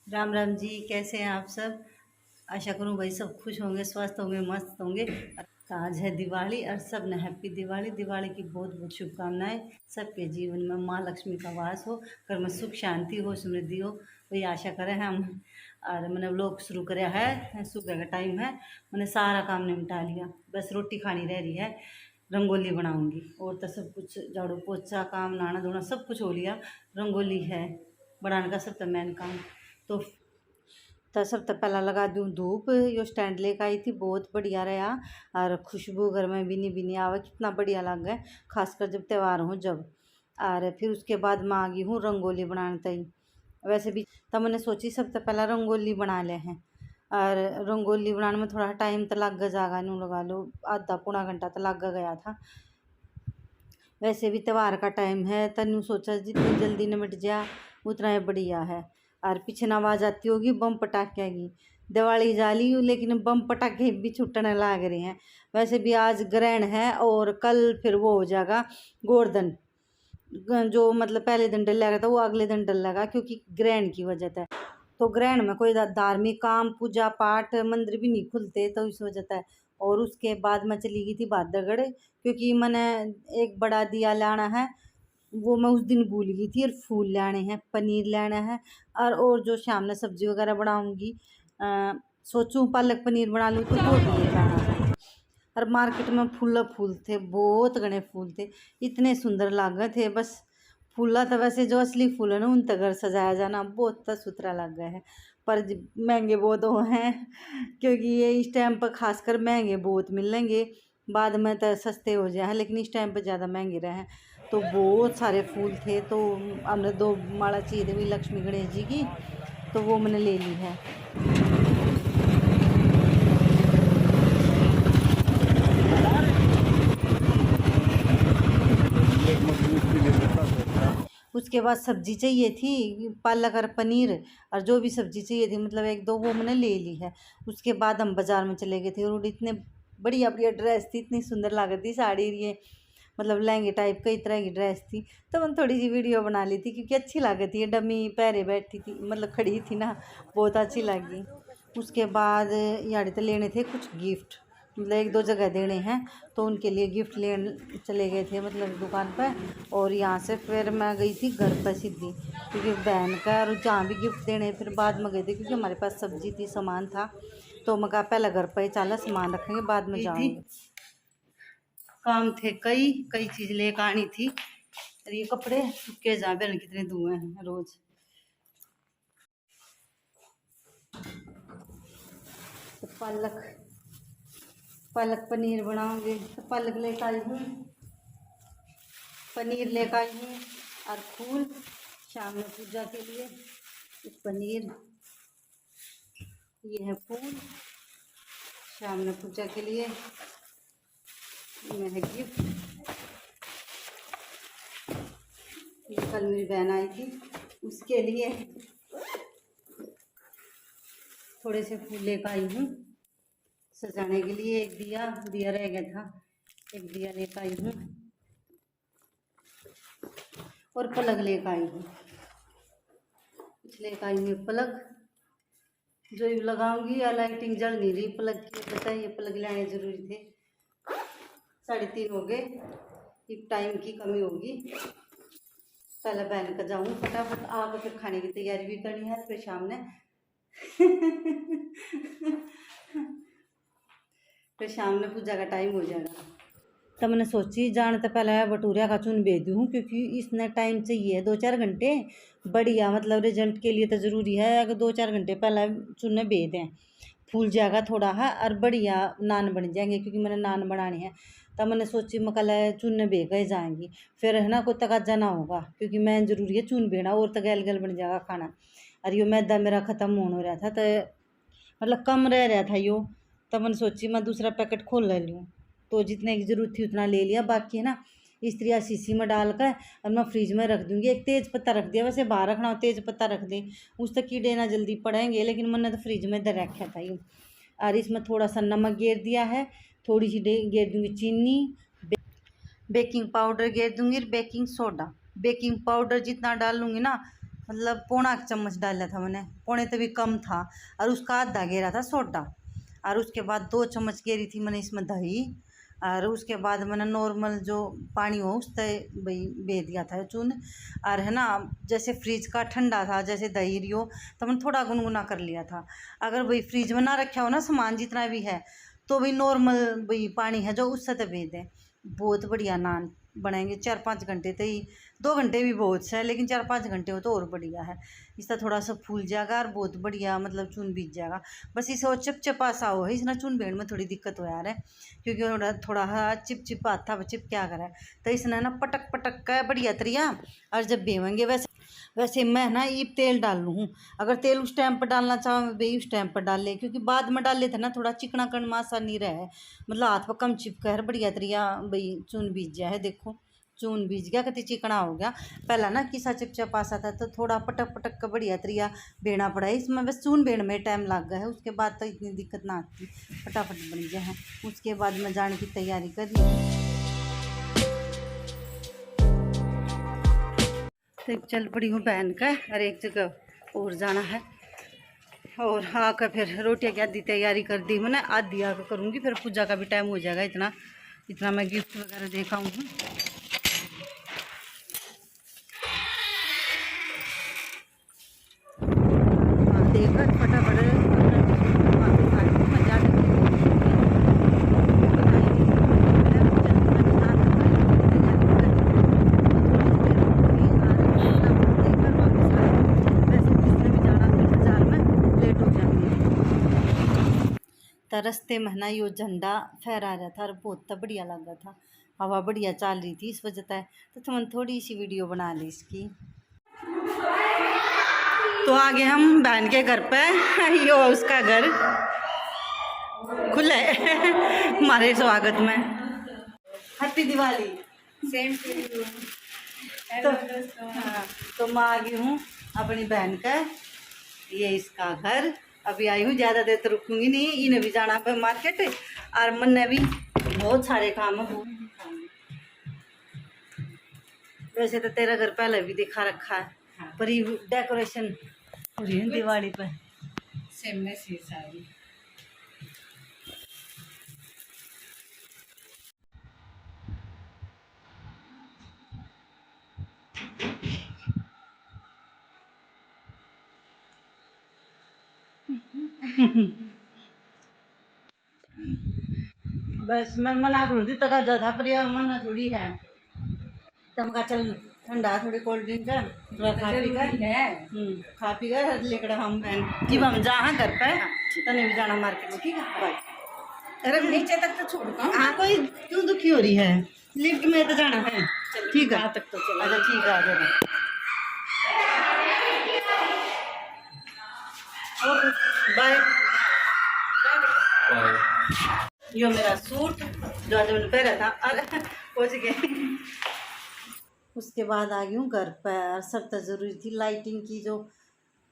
राम राम जी, कैसे हैं आप सब। आशा करूं भाई सब खुश होंगे, स्वस्थ होंगे, मस्त होंगे। तो आज है दिवाली और सब ने हैप्पी दिवाली। दिवाली की बहुत बहुत शुभकामनाएं। सबके जीवन में माँ लक्ष्मी का वास हो, घर में सुख शांति हो, समृद्धि हो, वही आशा करें हम। और मैंने व्लॉग शुरू कराया है, सुबह का टाइम है। मैंने सारा काम निपटा लिया, बस रोटी खानी रह रही है, रंगोली बनाऊंगी। और तो सब कुछ झाड़ू पोछा काम नहाना धोना सब कुछ हो लिया। रंगोली है बनाने का सब तो मेन काम। तो सब तो पहला लगा दूँ धूप। यो स्टैंड लेकर आई थी, बहुत बढ़िया रहा। और खुशबू घर में बिनी बिनी आवे, कितना बढ़िया लग गया, खासकर जब त्यौहार हो जब। और फिर उसके बाद मैं आ गई हूँ रंगोली बनाने तई। वैसे भी तब मैंने सोची सबसे पहला रंगोली बना ले हैं। और रंगोली बनाने में थोड़ा टाइम तो लग जाएगा, नू लगा लो आधा पौना घंटा तो लग गया था। वैसे भी त्यौहार का टाइम है, तनु सोचा जितनी जल्दी निमट जा उतना ही बढ़िया है। और पीछे आवाज़ आती होगी बम पटाखे की। दिवाली जाली हूँ लेकिन बम पटाखे भी छुटने लग रहे हैं। वैसे भी आज ग्रहण है और कल फिर वो हो जाएगा गोवर्धन। जो मतलब पहले दिन डल लगा था वो अगले दिन डल लगा, क्योंकि ग्रहण की वजह से। तो ग्रहण में कोई धार्मिक काम पूजा पाठ मंदिर भी नहीं खुलते, तो इस वजह से। और उसके बाद मैं चली गई थी बादरगढ़, क्योंकि मैंने एक बड़ा दिया लाना है, वो मैं उस दिन भूल गई थी। और फूल लाने हैं, पनीर लाना है। और जो शाम में सब्जी वगैरह बनाऊंगी, सोचूं पालक पनीर बना लूँ तो वो भी ले जाना है। और मार्केट में फूल थे, बहुत घने फूल थे, इतने सुंदर लागे थे। बस फूला तो वैसे जो असली फूल है ना उन तक घर सजाया जाना बहुत सुथरा लग गया है। पर महंगे बहुत हो हैं, क्योंकि ये इस टाइम पर खासकर महंगे बहुत मिलेंगे। बाद में तो सस्ते हो जाए, लेकिन इस टाइम पर ज़्यादा महंगे रहे हैं। तो बहुत सारे फूल थे, तो हमने 2 माला चाहिए थी लक्ष्मी गणेश जी की, तो वो मैंने ले ली है। उसके बाद सब्जी चाहिए थी, पालक और पनीर और जो भी सब्जी चाहिए थी, मतलब 1-2 वो मैंने ले ली है। उसके बाद हम बाज़ार में चले गए थे, और इतने बढ़िया बढ़िया ड्रेस थी, इतनी सुंदर लग रही थी साड़ी, ये मतलब लहंगे टाइप कई तरह की ड्रेस थी। तो मैंने थोड़ी सी वीडियो बना ली थी, क्योंकि अच्छी लग रही थी, डमी पैरे बैठी थी, मतलब खड़ी थी ना, बहुत अच्छी लगी। उसके बाद यार तो लेने थे कुछ गिफ्ट, मतलब 1-2 जगह देने हैं, तो उनके लिए गिफ्ट लेने चले गए थे, मतलब दुकान पर। और यहाँ से फिर मैं गई थी घर पर सीधी, क्योंकि बहन का और जहाँ भी गिफ्ट देने फिर बाद में गए थे, क्योंकि हमारे पास सब्जी थी, सामान था। तो मैं कहा पहले घर पर ही चला, सामान रखेंगे बाद में जाएंगे। काम थे कई कई चीज़ लेकर आनी थी। और ये कपड़े सूखे जा बेरन कितने धुए हैं रोज। तो पालक पनीर बनाओगे, तो पालक लेकर आई हूँ, पनीर लेकर आई हूँ, और फूल शाम में पूजा के लिए। पनीर, ये है फूल शाम में पूजा के लिए, ये है गिफ्ट। ये कल मेरी बहन आई थी, उसके लिए थोड़े से फूल लेकर आई हूँ सजाने के लिए। एक दिया रह गया था, एक दिया लेकर आई हूँ, और पलक लेकर आई हूँ। लेकर आई हूँ पलक, जो ये लगाऊंगी, या लाइटिंग जल नहीं रही पलक की, पता है ये पलक लाने जरूरी थे। 3:30 हो गए, एक टाइम की कमी होगी। पहले बहन का जाऊँ फटाफट, आकर फिर खाने की तैयारी भी करनी है, फिर शाम ने फिर शाम में पूजा का टाइम हो जाएगा। तो मैंने सोची जाने तो पहले भटूरिया का चून भेज दूँ, क्योंकि इसने टाइम चाहिए 2-4 घंटे बढ़िया, मतलब रिजल्ट के लिए तो ज़रूरी है। अगर 2-4 घंटे पहले चूने भेज दें, फूल जाएगा थोड़ा है, और बढ़िया नान बन जाएंगे, क्योंकि मैंने नान बनानी है। तब मैंने सोची मैं कल चूने भेज गए जाएंगी, फिर है ना कोई तकाजा ना होगा, क्योंकि मैं ज़रूरी है चून भेजना, और तो गैल गैल बन जाएगा खाना। और यो मैदा मेरा ख़त्म होने हो रहा था, तो मतलब कम रह रहा था यो। तब मैंने सोची मैं दूसरा पैकेट खोल ले लूँ, तो जितने की ज़रूरत थी उतना ले लिया, बाकी है ना इस तरह शीशी में डाल कर और मैं फ्रिज में रख दूँगी। एक तेज़ पत्ता रख दिया, वैसे बाहर रखना हो तेज़ पत्ता रख दें, उस तक कीड़े ना जल्दी पड़ेंगे, लेकिन मैंने तो फ्रिज में इधर रखा था यूँ। और इसमें थोड़ा सा नमक गेर दिया है, थोड़ी सी गेर दूँगी चीनी, बेकिंग पाउडर गेर दूँगी, बेकिंग सोडा। बेकिंग पाउडर जितना डाल लूँगी ना मतलब पौना चम्मच डाला था मैंने, पौने तो भी कम था। और उसका आधा गेरा था सोडा। और उसके बाद 2 चम्मच गेरी थी मैंने इसमें दही। और उसके बाद मैंने नॉर्मल जो पानी हो उस तय भाई बे दिया था चून। और है ना, जैसे फ्रिज का ठंडा था जैसे दही रियो, तो मैंने थोड़ा गुनगुना कर लिया था। अगर भाई फ्रिज में ना रखा हो ना सामान जितना भी है, तो भाई नॉर्मल भाई पानी है जो उससे तो बे दें। बहुत बढ़िया नान बनाएंगे 4-5 घंटे तो ही। 2 घंटे भी बहुत है, लेकिन 4-5 घंटे हो तो और बढ़िया है। इसका थोड़ा सा फूल जाएगा और बहुत बढ़िया मतलब चून बीत जाएगा। बस इसे और चिपचिपा सा हो, इसना चून बेड़ में थोड़ी दिक्कत हो यार है, क्योंकि थोड़ा थोड़ा चिपचिपा था, चिप क्या करे। तो इसने ना पटक पटक का बढ़िया तरिया। और जब बेवेंगे वैसे वैसे मैं ना ये तेल डाल लूँ। अगर तेल उस टाइम पर डालना चाहो भाई उस टाइम पर डाल ले, क्योंकि बाद में डाल लेते ना थोड़ा चिकना कड़मा सा नहीं रहे, मतलब हाथ पर कम चिपका है बढ़िया तरिया भाई चून बीज गया है। देखो चून बीज गया, कति चिकना हो गया। पहला ना किसा चिपचिपा सा था, तो थोड़ा पटक पटक का बढ़िया तरिया बेना पड़ा है। इसमें बस चून बेड़ में टाइम लग गया है, उसके बाद तो इतनी दिक्कत ना आती, फटाफट बन गया है। उसके बाद मैं जाने की तैयारी कर रही हूँ। तो चल पड़ी हूँ बहन का, और एक जगह और जाना है। और आकर फिर रोटियाँ की आधी तैयारी कर दी मैंने, आधी आकर करूँगी, फिर पूजा का भी टाइम हो जाएगा। इतना इतना मैं गिफ्ट वगैरह देखा हूँ। देखकर फटाफट वापस आ रही हूँ मैं जाने के तो रस्ते में ना यो झंडा फहरा रहा था और बहुत बढ़िया लग रहा था। हवा बढ़िया चल रही थी इस वजह से, तो तुमने थोड़ी सी वीडियो बना ली इसकी। तो आगे हम बहन के घर पे, यो उसका घर खुला है हमारे स्वागत में। Happy Diwali. Same to you. तो हाँ, तो मैं आ गई हूँ अपनी बहन का, ये इसका घर। अभी आई हूँ, ज़्यादा देर तो रुकूंगी नहीं, इन्हें भी जाना पे मार्केट, और मन ने भी बहुत सारे काम है। वैसे तो तेरा घर पहले भी दिखा रखा है, हाँ। पर ये डेकोरेशन हो रही है दिवाली पे। सेम में सी सारी। बस मैं मना करूँ थी तक ज़्यादा पर मना थोड़ी है। तब का चल ठंडा थोड़ी कोल्ड ड्रिंक है, थोड़ा खा पी कर खा पी कर लेकर हम बहन की हम जहाँ घर पे तने भी जाना मार्केट में, ठीक है। बाय। अरे नीचे तक तो छोड़ दूँ। हाँ कोई क्यों दुखी हो रही है, लिफ्ट में तो जाना है, ठीक है तक तो चलो। अच्छा ठीक है आ जाना। Okay bye. यो मेरा सूट जो आज मैंने पहना था, अरे पहुँच गए। उसके बाद आ गई हूँ घर पर। सब तो ज़रूरी थी लाइटिंग की, जो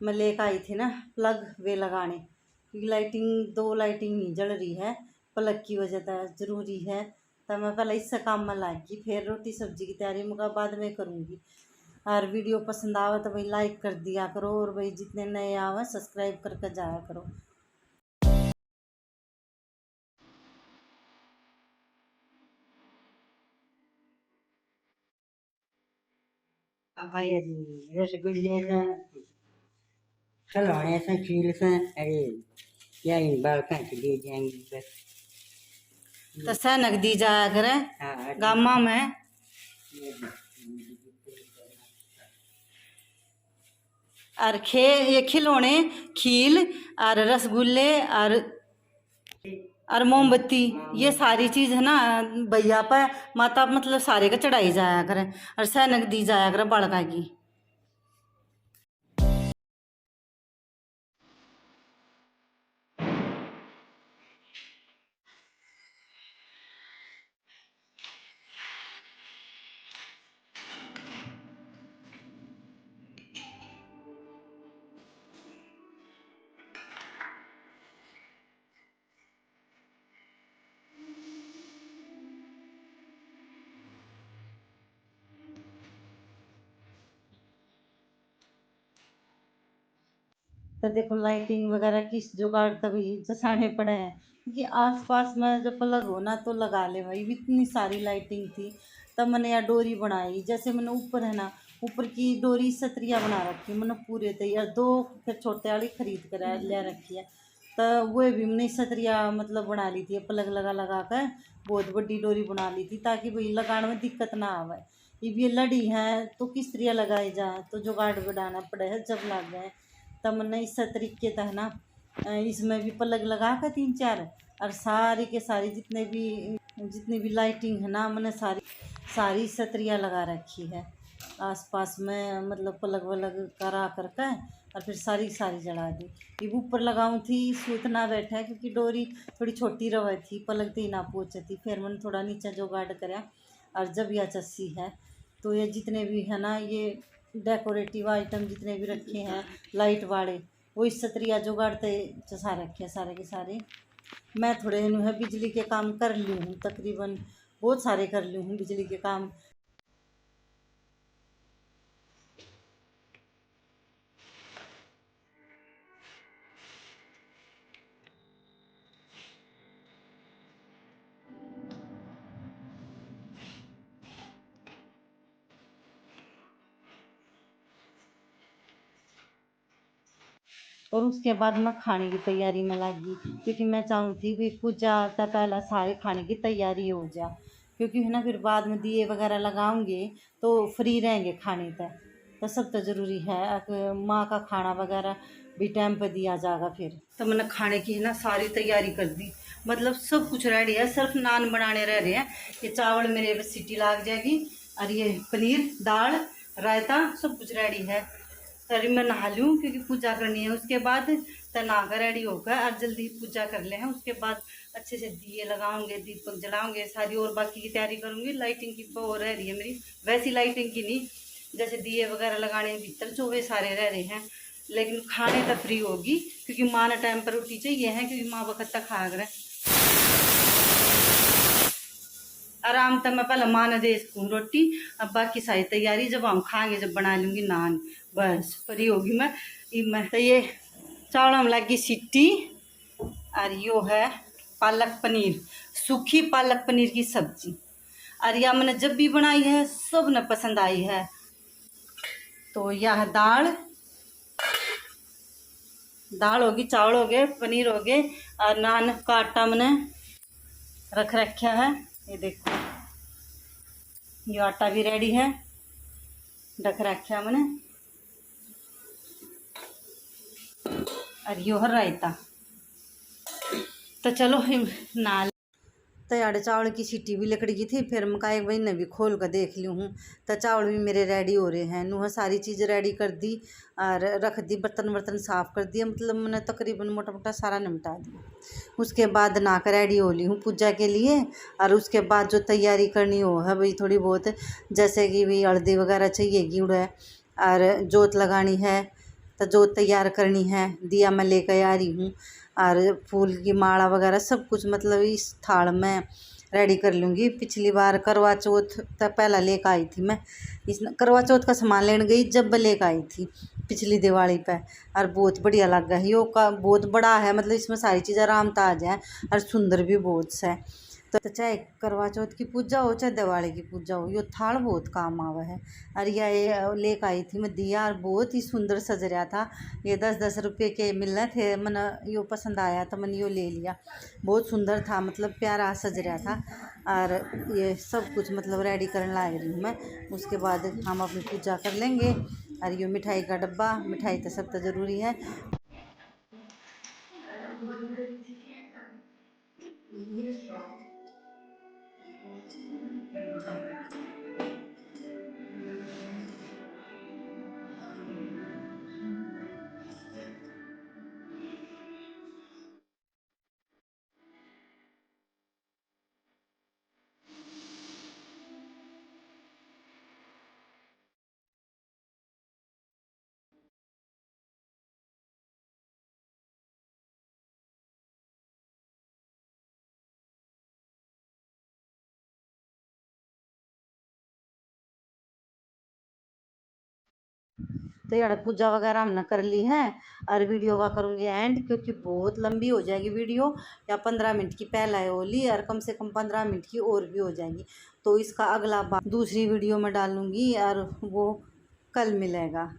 मैं लेकर आई थी ना प्लग वे लगाने, क्योंकि लाइटिंग 2 लाइटिंग नहीं जल रही है प्लग की वजह से, ज़रूरी है। तो मैं पहले इससे काम में लाएगी, फिर रोटी सब्जी की तैयारी मैं बाद में करूँगी। और वीडियो पसंद आवे तो भाई लाइक कर दिया करो, और भाई जितने नए आवे सब्सक्राइब करके जाया करो। भाई रसगुल्ले से खिलौने से खीर से, अरे या इन बालका के लिए जाएंगे बस। तो सैनक दी जाया करे गामा में। और ये खिलौने खील और रसगुल्ले और मोमबत्ती, ये सारी चीज़ है ना भैया पर माता मतलब सारे का चढ़ाई जाया करें, और सैनक दी जाया करे बड़का की। तो देखो लाइटिंग वगैरह की जुगाड़ तभी जसाने पड़े हैं, क्योंकि आसपास में जब पलग हो ना तो लगा ले भाई, इतनी सारी लाइटिंग थी। तब मैंने यार डोरी बनाई, जैसे मैंने ऊपर है ना, ऊपर की डोरी सतरिया बना रखी है मैंने पूरे तैयार, दो फिर छोटे वाली खरीद कर ले रखी है। तो वो भी मैंने सतरिया मतलब बना ली थी, पलग लगा लगा कर बहुत बड़ी डोरी बना ली थी, ताकि भाई लगाने में दिक्कत ना आवे। ये लड़ी है तो किस तरह लगाई जाए, तो जुगाड़ बनाना पड़े है जब लग गए। तब मैंने इस तरीके था ना, इसमें भी पलग लगा कर 3-4, और सारी के सारी जितनी भी लाइटिंग है ना, मैंने सारी सारी सतरिया लगा रखी है आसपास में, मतलब पलग वलग करा करके, और फिर सारी सारी जला दी। ये ऊपर लगाऊँ थी सूत ना बैठा, क्योंकि डोरी थोड़ी छोटी रवे थी, पलग थी ना पहुँचे थी। फिर मैंने थोड़ा नीचे जुगाड़ कराया, और जब यह चस्सी है तो ये जितने भी है ना, ये डेकोरेटिव आइटम जितने भी रखे हैं लाइट वाले, वो इस सतरिया जुगाड़ते चसा रखे हैं सारे के सारे। मैं थोड़े है बिजली के काम कर ली हूँ, तकरीबन बहुत सारे कर ली हूँ बिजली के काम। और उसके बाद मैं खाने की तैयारी में लगी, क्योंकि मैं चाहती थी कि पूजा से पहले सारे खाने की तैयारी हो जाए, क्योंकि है ना फिर बाद में दिए वगैरह लगाऊंगे तो फ्री रहेंगे खाने तक। तो सब तो ज़रूरी है, माँ का खाना वगैरह भी टाइम पर दिया जाएगा। फिर तो मैंने खाने की है ना सारी तैयारी कर दी, मतलब सब कुछ रेडी है, सिर्फ नान बनाने रह रहे हैं। ये चावल मेरे बस सीटी लाग जाएगी, और ये पनीर दाल रायता सब कुछ रेडी है। सॉरी मैं नहा लूँ क्योंकि पूजा करनी है, उसके बाद तो नहा कर रेडी होकर और जल्दी पूजा कर ले हैं। उसके बाद अच्छे से दिए लगाऊंगे, दीपक जलाऊंगे, सारी और बाकी की तैयारी करूंगी। लाइटिंग की वो रह रही है मेरी, वैसी लाइटिंग की नहीं, जैसे दिए वगैरह लगाने भीतर जो वे सारे रह रहे हैं। लेकिन खाने तक फ्री होगी, क्योंकि माँ ने टाइम पर रोटी चाहिए है, क्योंकि माँ वक्त तक खा कर आराम तक मैं पहले मान दे सकूँ रोटी। अब बाकी सारी तैयारी जब हम खाएंगे, जब बना लूँगी नान, बस फ्री होगी मैं तो ये चावल में लगी सीटी। और यो है पालक पनीर, सूखी पालक पनीर की सब्जी। और यह मैंने जब भी बनाई है सब ने पसंद आई है। तो यह दाल दाल होगी, चावल हो गए, पनीर हो गए, और नान का आटा मैंने रख रखा है। ये देखो ये आटा भी रेडी है, रख रखा मैंने। और यो है रायता। तो चलो नाल तैयार चावल की सीटी भी लकड़ी की थी, फिर मैं एक महीने भी खोल कर देख ली हूँ। तो चावल भी मेरे रेडी हो रहे हैं, नूह सारी चीज़ रेडी कर दी और रख दी, बर्तन वर्तन साफ़ कर दिया, मतलब मैंने तकरीबन मोटा मोटा सारा निपटा दिया। उसके बाद नहा कर रेडी हो ली हूँ पूजा के लिए। और उसके बाद जो तैयारी करनी हो है भाई थोड़ी बहुत, जैसे कि भाई हल्दी वगैरह चाहिएगी उड़े, और जोत लगानी है तो जोत तैयार करनी है, दिया मैं लेकर आ रही हूँ। और फूल की माला वगैरह सब कुछ मतलब इस थाल में रेडी कर लूँगी। पिछली बार करवा चौथ तक पहला लेकर आई थी मैं, इस करवा चौथ का सामान लेने गई जब लेकर आई थी पिछली दिवाली पे। और बहुत बढ़िया लग गया, यो का बहुत बड़ा है, मतलब इसमें सारी चीज़ आराम ताज है और सुंदर भी बहुत से। तो चाहे करवा चौथ की पूजा हो चाहे दिवाली की पूजा हो, यो थाल बहुत काम आवा है। और ये लेकर आई थी मैं दिया, और बहुत ही सुंदर सज रहा था। ये 10-10 रुपये के मिल रहे थे, मैंने यो पसंद आया तो मैंने यो ले लिया। बहुत सुंदर था, मतलब प्यारा सज रहा था। और ये सब कुछ मतलब रेडी करने लग रही हूँ मैं। उसके बाद हम अपनी पूजा कर लेंगे। और यो मिठाई का डब्बा, मिठाई तो सब तो ज़रूरी है। तो यार पूजा वगैरह हमने कर ली है और वीडियो का करूँगी एंड, क्योंकि बहुत लंबी हो जाएगी वीडियो। या 15 मिनट की पहला है होली और कम से कम 15 मिनट की और भी हो जाएगी। तो इसका अगला दूसरी वीडियो में डालूँगी और वो कल मिलेगा।